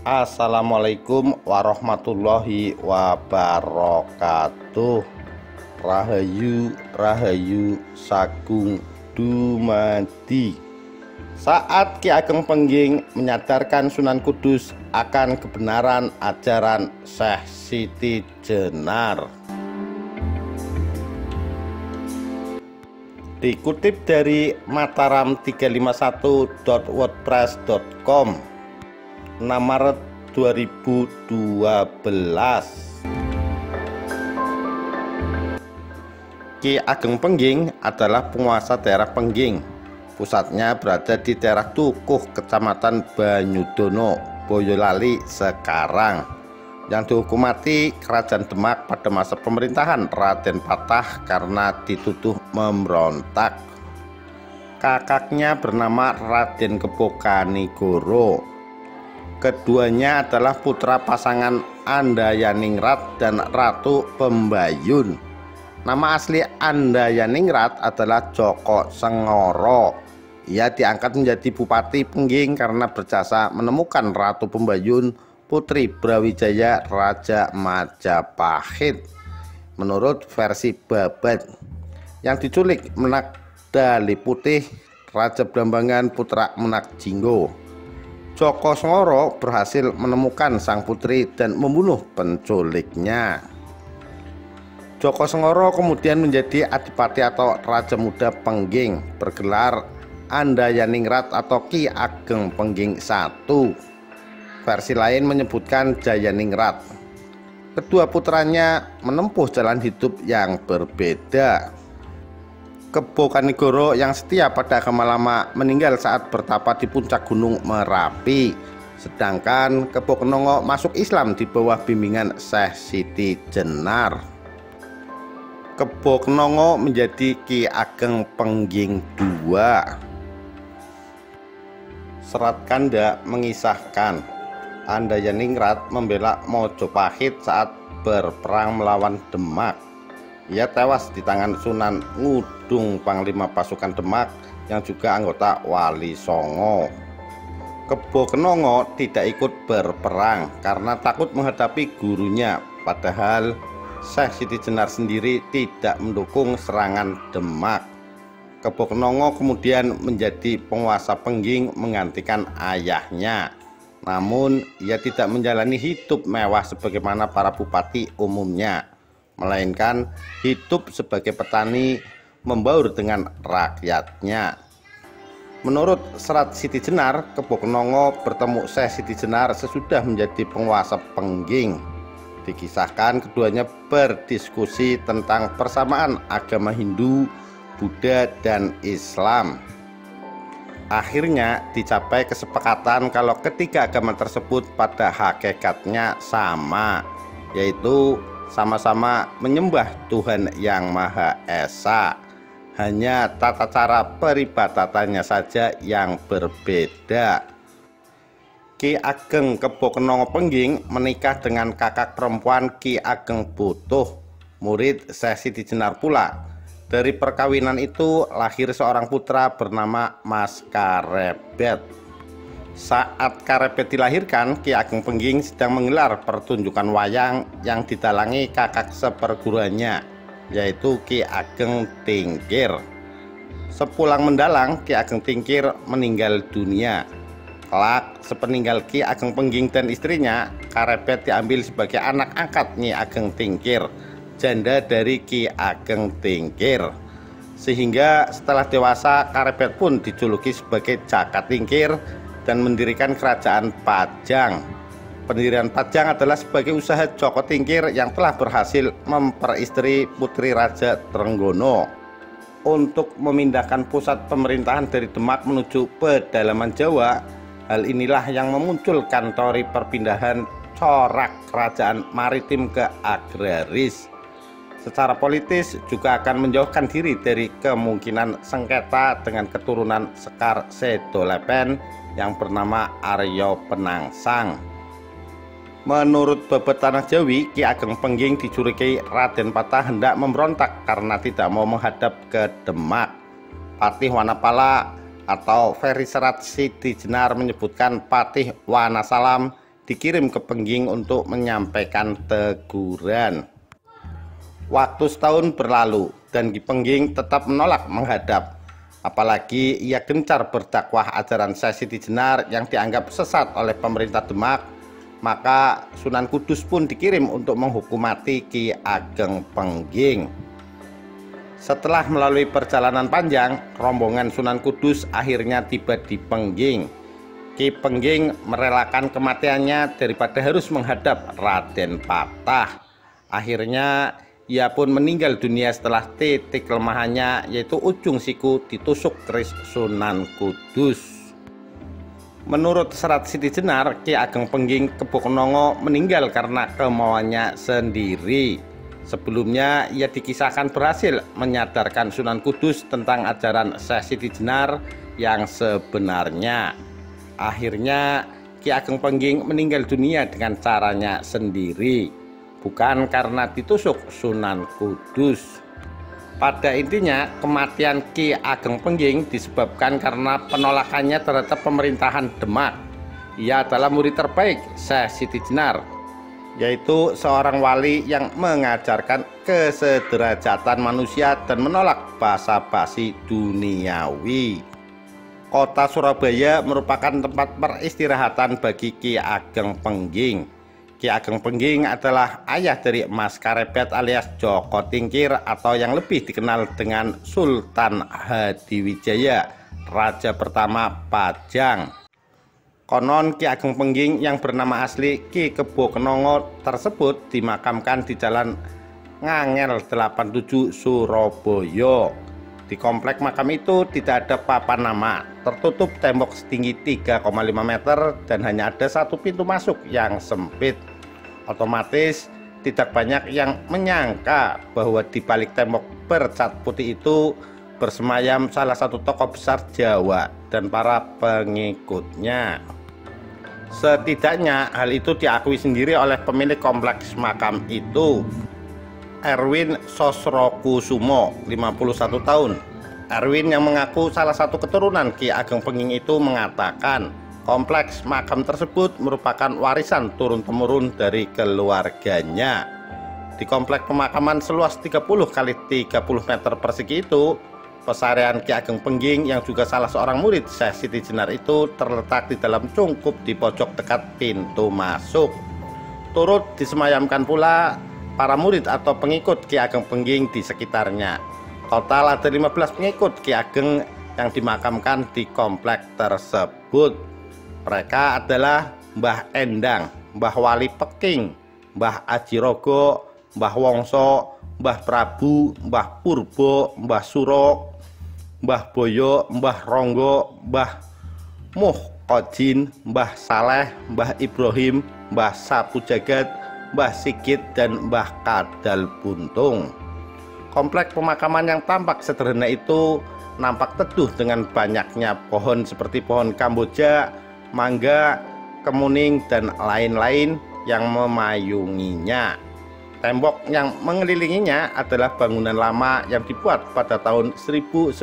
Assalamualaikum warahmatullahi wabarakatuh. Rahayu Rahayu Sagung Dumadi. Saat Ki Ageng Pengging menyadarkan Sunan Kudus akan kebenaran ajaran Syekh Siti Jenar. Dikutip dari mataram351.wordpress.com 6 Maret 2012. Ki Ageng Pengging adalah penguasa daerah Pengging. Pusatnya berada di daerah Tukuh, Kecamatan Banyudono, Boyolali sekarang, yang dihukum mati Kerajaan Demak pada masa pemerintahan Raden Patah karena dituduh memberontak. Kakaknya bernama Raden Kebo Kanigoro. Keduanya adalah putra pasangan Andayaningrat dan Ratu Pembayun. Nama asli Andayaningrat adalah Joko Sengoro. Ia diangkat menjadi Bupati Pengging karena berjasa menemukan Ratu Pembayun, putri Brawijaya Raja Majapahit. Menurut versi Babat, yang diculik Menak Dali Putih, Raja Blambangan putra Menak Jinggo. Joko Sengoro berhasil menemukan sang putri dan membunuh penculiknya. Joko Sengoro kemudian menjadi Adipati atau Raja Muda Pengging, bergelar Andayaningrat atau Ki Ageng Pengging I. Versi lain menyebutkan Jayaningrat. Kedua putranya menempuh jalan hidup yang berbeda. Kebo Kanigoro yang setia pada agama lama meninggal saat bertapa di puncak Gunung Merapi, sedangkan Kebo Kenongo masuk Islam di bawah bimbingan Syekh Siti Jenar. Kebo Kenongo menjadi Ki Ageng Pengging II. Serat Kanda mengisahkan Andayaningrat membela Mojopahit saat berperang melawan Demak. Ia tewas di tangan Sunan Ngudung, Panglima Pasukan Demak yang juga anggota Wali Songo. Kebo Kenongo tidak ikut berperang karena takut menghadapi gurunya, padahal Syekh Siti Jenar sendiri tidak mendukung serangan Demak. Kebo Kenongo kemudian menjadi penguasa Pengging menggantikan ayahnya. Namun ia tidak menjalani hidup mewah sebagaimana para bupati umumnya, melainkan hidup sebagai petani membaur dengan rakyatnya. Menurut Serat Siti Jenar, Kebo Kenongo bertemu Syekh Siti Jenar sesudah menjadi penguasa Pengging. Dikisahkan keduanya berdiskusi tentang persamaan agama Hindu, Buddha, dan Islam. Akhirnya dicapai kesepakatan kalau ketiga agama tersebut pada hakikatnya sama, yaitu sama-sama menyembah Tuhan Yang Maha Esa, hanya tata cara peribadatannya saja yang berbeda. Ki Ageng Kebo Kenongo Pengging menikah dengan kakak perempuan Ki Ageng Butuh, murid Syekh Siti Jenar pula. Dari perkawinan itu lahir seorang putra bernama Mas Karebet. Saat Karebet dilahirkan, Ki Ageng Pengging sedang menggelar pertunjukan wayang yang didalangi kakak seperguruannya, yaitu Ki Ageng Tingkir. Sepulang mendalang, Ki Ageng Tingkir meninggal dunia. Kelak, sepeninggal Ki Ageng Pengging dan istrinya, Karebet diambil sebagai anak angkat Nyi Ageng Tingkir, janda dari Ki Ageng Tingkir. Sehingga setelah dewasa, Karebet pun dijuluki sebagai Jaka Tingkir dan mendirikan kerajaan Pajang. Pendirian Pajang adalah sebagai usaha Joko Tingkir yang telah berhasil memperistri putri Raja Trenggono. Untuk memindahkan pusat pemerintahan dari Demak menuju pedalaman Jawa, hal inilah yang memunculkan teori perpindahan corak kerajaan maritim ke agraris. Secara politis juga akan menjauhkan diri dari kemungkinan sengketa dengan keturunan Sekar Sedolepen yang bernama Aryo Penangsang. Menurut Babad Tanah Jawi, Ki Ageng Pengging dicurigai Raden Patah hendak memberontak karena tidak mau menghadap ke Demak. Patih Wanapala atau Ferry Serat Siti Jenar menyebutkan Patih Wanasalam dikirim ke Pengging untuk menyampaikan teguran. Waktu setahun berlalu dan Ki Pengging tetap menolak menghadap. Apalagi ia gencar berdakwah ajaran Syekh Siti Jenar yang dianggap sesat oleh pemerintah Demak, maka Sunan Kudus pun dikirim untuk menghukumati Ki Ageng Pengging. Setelah melalui perjalanan panjang, rombongan Sunan Kudus akhirnya tiba di Pengging. Ki Pengging merelakan kematiannya daripada harus menghadap Raden Patah. Akhirnya ia pun meninggal dunia setelah titik kelemahannya, yaitu ujung siku ditusuk keris Sunan Kudus. Menurut serat Siti Jenar, Ki Ageng Pengging Kebokonongo meninggal karena kemauannya sendiri. Sebelumnya ia dikisahkan berhasil menyadarkan Sunan Kudus tentang ajaran Syekh Siti Jenar yang sebenarnya. Akhirnya Ki Ageng Pengging meninggal dunia dengan caranya sendiri, bukan karena ditusuk Sunan Kudus. Pada intinya, kematian Ki Ageng Pengging disebabkan karena penolakannya terhadap pemerintahan Demak. Ia adalah murid terbaik Syekh Siti Jenar, yaitu seorang wali yang mengajarkan kesederajatan manusia dan menolak basa-basi duniawi. Kota Surabaya merupakan tempat peristirahatan bagi Ki Ageng Pengging. Ki Ageng Pengging adalah ayah dari Mas Karebet alias Joko Tingkir atau yang lebih dikenal dengan Sultan Hadiwijaya, Raja pertama Pajang. Konon Ki Ageng Pengging yang bernama asli Ki Kebokonongo tersebut dimakamkan di Jalan Ngangel 87 Surabaya. Di komplek makam itu tidak ada papan nama, tertutup tembok setinggi 3,5 meter dan hanya ada satu pintu masuk yang sempit. Otomatis tidak banyak yang menyangka bahwa di balik tembok bercat putih itu bersemayam salah satu tokoh besar Jawa dan para pengikutnya. Setidaknya hal itu diakui sendiri oleh pemilik kompleks makam itu, Erwin Sosrokusumo, 51 tahun. Erwin yang mengaku salah satu keturunan Ki Ageng Pengging itu mengatakan kompleks makam tersebut merupakan warisan turun-temurun dari keluarganya. Di komplek pemakaman seluas 30 kali 30 meter persegi itu, pesarian Ki Ageng Pengging yang juga salah seorang murid Syekh Siti Jenar itu terletak di dalam cungkup di pojok dekat pintu masuk. Turut disemayamkan pula para murid atau pengikut Ki Ageng Pengging di sekitarnya. Total ada 15 pengikut Ki Ageng yang dimakamkan di komplek tersebut. Mereka adalah Mbah Endang, Mbah Wali Peking, Mbah Ajirogo, Mbah Wongso, Mbah Prabu, Mbah Purbo, Mbah Suro, Mbah Boyo, Mbah Ronggo, Mbah Muhkodin, Mbah Saleh, Mbah Ibrahim, Mbah Sapu Jagat, Mbah Sigit, dan Mbah Kadal Buntung. Komplek pemakaman yang tampak sederhana itu nampak teduh dengan banyaknya pohon seperti pohon Kamboja, mangga, kemuning, dan lain-lain yang memayunginya. Tembok yang mengelilinginya adalah bangunan lama yang dibuat pada tahun 1975.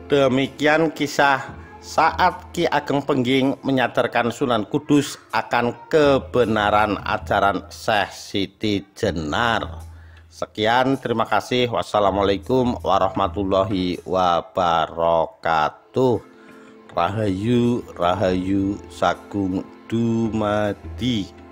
Demikian kisah saat Ki Ageng Pengging menyadarkan Sunan Kudus akan kebenaran ajaran Syekh Siti Jenar. Sekian, terima kasih. Wassalamualaikum warahmatullahi wabarakatuh. Rahayu, Rahayu Sagung Dumadi.